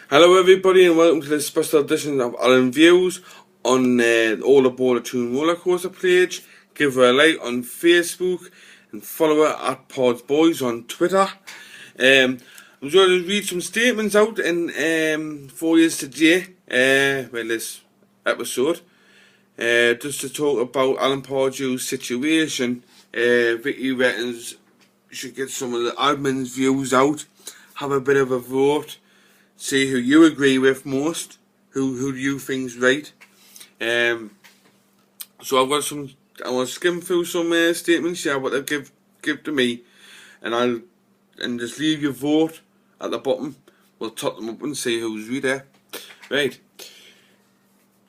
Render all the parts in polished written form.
Hello everybody and welcome to this special edition of Alan Views on All Aboard a Tune Roller Coaster page. Give her a like on Facebook and follow her at Pods Boys on Twitter. I'm going to read some statements out for you today, this episode, just to talk about Alan Pardew's situation. Vicky reckons should get some of the admin's views out, have a bit of a vote, see who you agree with most, who do you think's right. So I want to skim through some statements here, what they give to me, and just leave your vote at the bottom. We'll top them up and see who's right there. Right.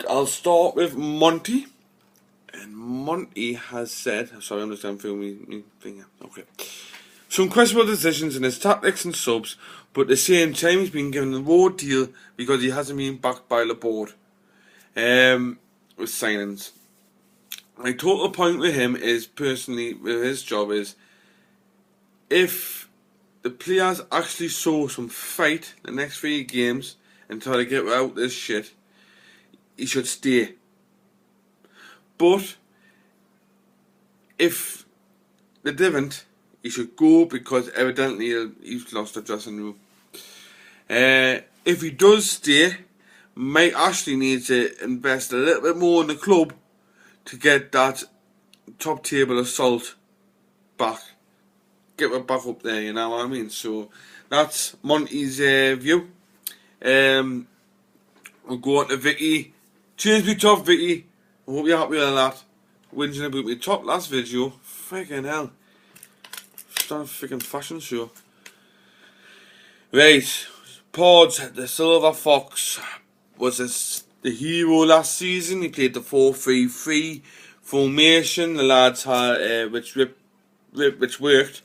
I'll start with Monty. And Monty has said, sorry, I'm just going through my finger. Okay. Some questionable decisions in his tactics and subs, but at the same time he's been given a raw deal because he hasn't been backed by the board with signings. My total point with him is, personally, with his job is, if the players actually saw some fight the next 3 games and try to get out this shit, he should stay. But if they didn't, he should go, because evidently he's lost the dressing room. If he does stay, Mike Ashley needs to invest a little bit more in the club to get that top table assault back. Get it back up there, you know what I mean? So that's Monty's view. We'll go on to Vicky. Cheers, me top, Vicky. I hope you're happy with that. Whinging about me top last video. Freaking hell. It's not a freaking fashion show. Right. Pods, the Silver Fox, was the hero last season. He played the 4-3-3 formation. The lads had, which worked.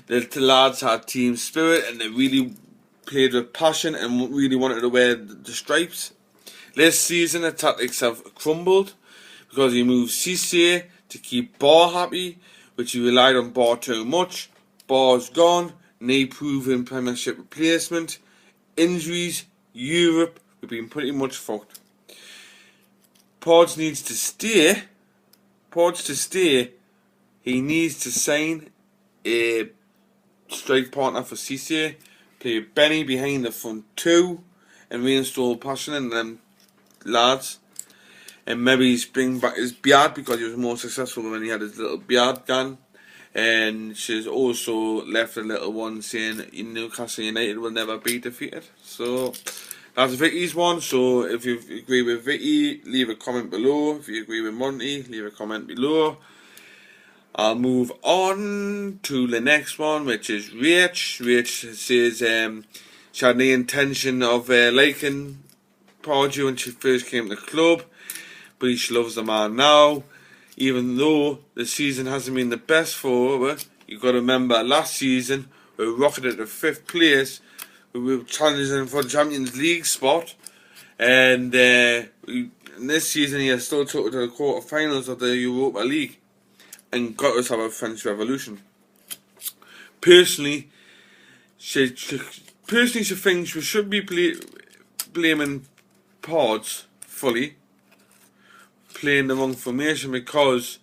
The lads had team spirit and they really played with passion and really wanted to wear the stripes. This season the tactics have crumbled because he moved Cisse to keep Barr happy, which he relied on Barr too much. Barr's gone, knee proven Premiership replacement, injuries, Europe, we've been pretty much fucked. Pods to stay, he needs to sign a strike partner for Cisse, play Benny behind the front two, and reinstall passion in them lads. And maybe he's bring back his beard, because he was more successful when he had his little beard gun. And she's also left a little one saying Newcastle United will never be defeated. So that's Vicky's one. So if you agree with Vicky, leave a comment below. If you agree with Monty, leave a comment below. I'll move on to the next one, which is Rach. Rach says she had the intention of liking Pardew when she first came to the club, but she loves the man now. Even though the season hasn't been the best for her, you've got to remember last season we rocketed to 5th place. We were challenging for the Champions League spot, and in this season he has still took it to the quarter-finals of the Europa League and got us our French Revolution. Personally, she thinks we should be blaming Pods fully, playing the wrong formation, because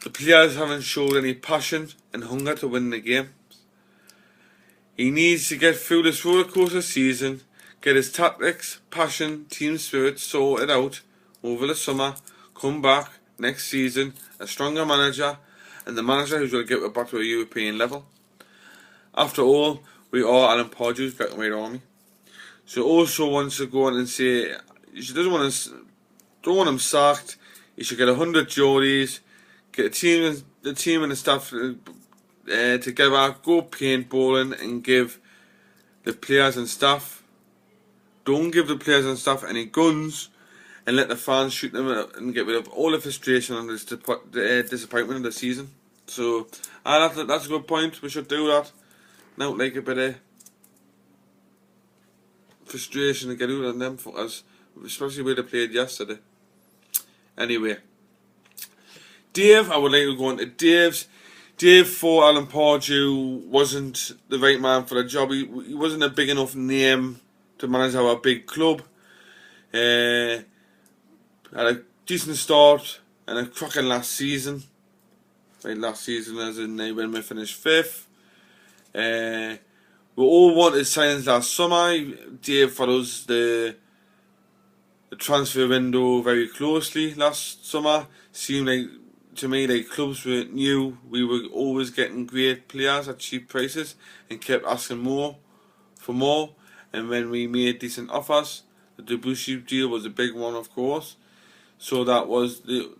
the players haven't showed any passion and hunger to win the game. He needs to get through this roller coaster season, get his tactics, passion, team spirit sorted out over the summer, come back next season a stronger manager, and the manager who's going to get it back to a European level. After all, we are Alan Pardew's black and white army. She also wants to go on and say she don't want him sacked. He should get 100 Geordies, get the team and the staff together, go paintballing, and give the players and staff. Don't give the players and staff any guns, and let the fans shoot them and get rid of all the frustration and the disappointment of the season. So that's a good point. We should do that. Now, like a bit of frustration to get out of them for us, especially where they played yesterday. Anyway, Dave, I would like to go on to Dave's. Dave for Alan Pardew wasn't the right man for the job. He wasn't a big enough name to manage our big club. Had a decent start and a cracking last season. Right, last season as in when we finished 5th. We all wanted signings last summer. Dave follows the transfer window very closely last summer. Seemed like to me like clubs knew we were always getting great players at cheap prices and kept asking for more. And when we made decent offers, the Debussy deal was a big one, of course. So that was the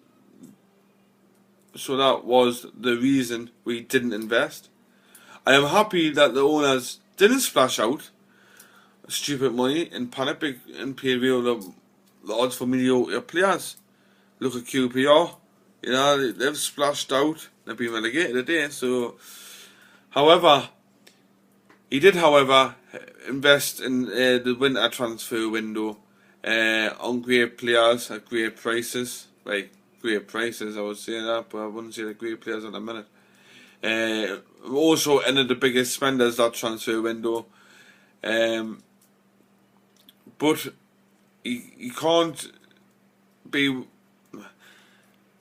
reason we didn't invest. I am happy that the owners didn't splash out stupid money and panic and pay real odds for mediocre players. Look at QPR, they've splashed out. They've been relegated today. So, however, he did, invest in the winter transfer window on great players at great prices. Right, great prices, I would say that, but I wouldn't say the great players at the minute. Also ended the biggest spenders that transfer window. But he can't be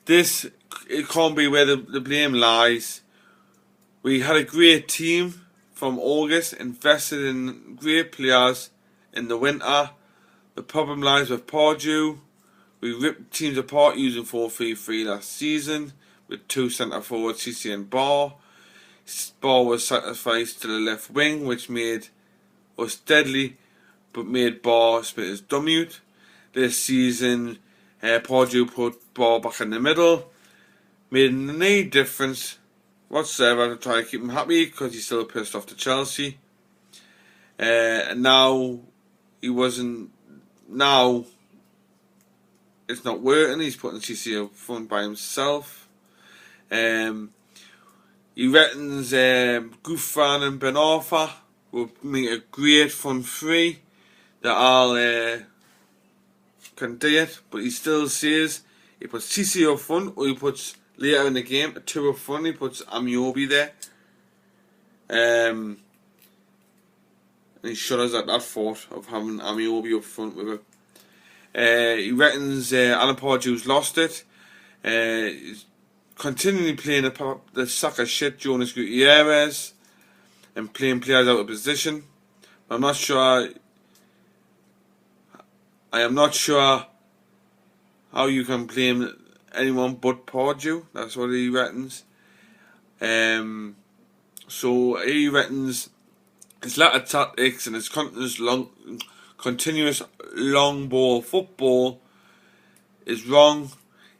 this. It can't be where the blame lies. We had a great team from August, invested in great players in the winter. The problem lies with Pardew. We ripped teams apart using 4-3-3 last season with 2 centre forwards, CC and Barr. Barr was sacrificed to the left wing, which made us deadly, but made Barr spit his dumb out. This season, Pardew put Barr back in the middle. Made no difference whatsoever to try to keep him happy because he's still pissed off to Chelsea. And now now it's not working. He's putting CC up front by himself. He reckons Gouffran and Ben Arfa will make a great front three that I'll can do it, but he still says he puts CC up front, or he puts later in the game a 2 up front. He puts Amiobi there, and he shudders at that thought of having Amiobi up front with it. He reckons Alan Pardew's lost it. He's continually playing the sack of shit Jonas Gutierrez and playing players out of position. I am not sure how you can blame anyone but Pardew. That's what he reckons. So he reckons his lack of tactics and his continuous long ball football is wrong.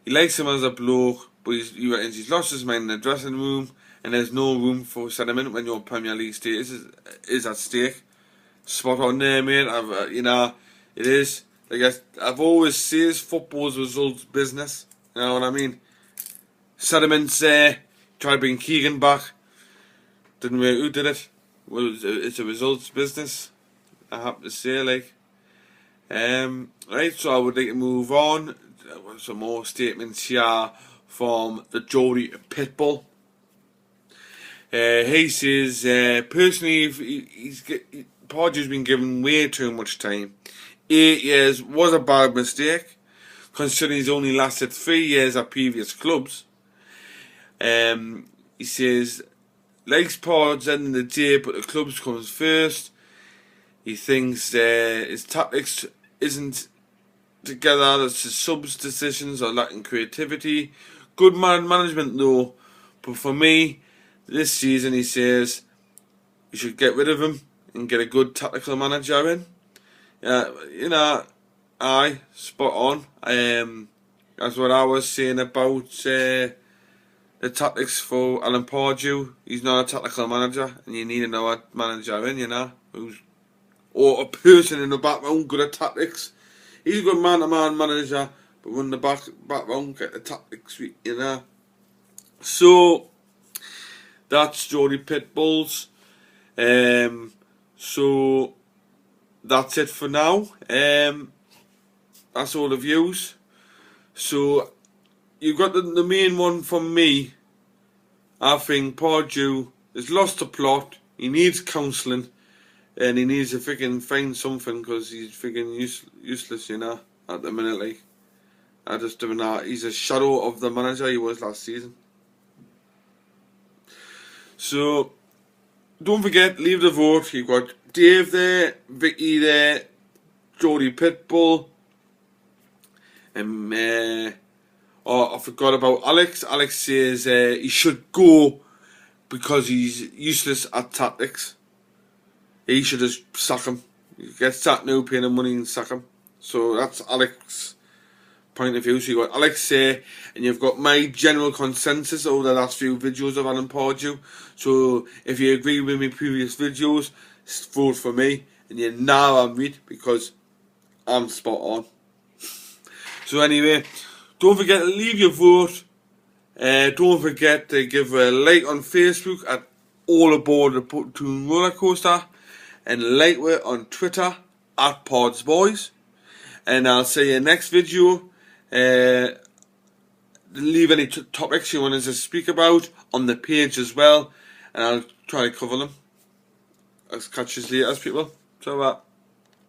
He likes him as a bloke, but he reckons he's lost his mind in the dressing room, and there's no room for sentiment when your Premier League status is at stake. Spot on there, mate. It is. Like I've always said, football's results business. You know what I mean? Sentiment's tried to bring Keegan back. Didn't work. Who did it? Well, it's a results business, I have to say. Right, so I would like to move on. Some more statements here from the Geordie Pitbull. He says, personally, Pardew's been given way too much time. 8 years was a bad mistake, considering he's only lasted 3 years at previous clubs. He says, likes Pards ending the day, but the clubs comes first. He thinks his tactics isn't together, that's his subs decisions are lacking creativity. Good management though, but for me, this season he says you should get rid of him and get a good tactical manager in. Aye, spot on. That's what I was saying about the tactics for Alan Pardew. He's not a tactical manager, and you need another manager in, or a person in the background good at tactics. He's a good man-to-man manager, but run the background, get the tactics, So that's Geordie Pitbulls. So that's it for now. That's all the views. So you've got the main one from me. I think Pardew has lost the plot. He needs counselling, and he needs to freaking find something because he's freaking useless, you know, at the minute. Like, I just don't know. He's a shadow of the manager he was last season. So, don't forget, leave the vote. You've got Dave there, Vicky there, Jodie Pitbull, and I forgot about Alex. Alex says he should go because he's useless at tactics. He should just sack him. Get sacked now, paying him money and sack him. So that's Alex's point of view. So you've got Alex here, and you've got my general consensus over the last few videos of Alan Pardew. So if you agree with my previous videos, vote for me, and you know I'm right because I'm spot on. So anyway, don't forget to leave your vote. Don't forget to give a like on Facebook at All Aboard the Platoon Roller Coaster, and like it on Twitter at PodsBoys. And I'll see you next video. Leave any topics you want us to speak about on the page as well, and I'll try to cover them. I'll catch you later, people. So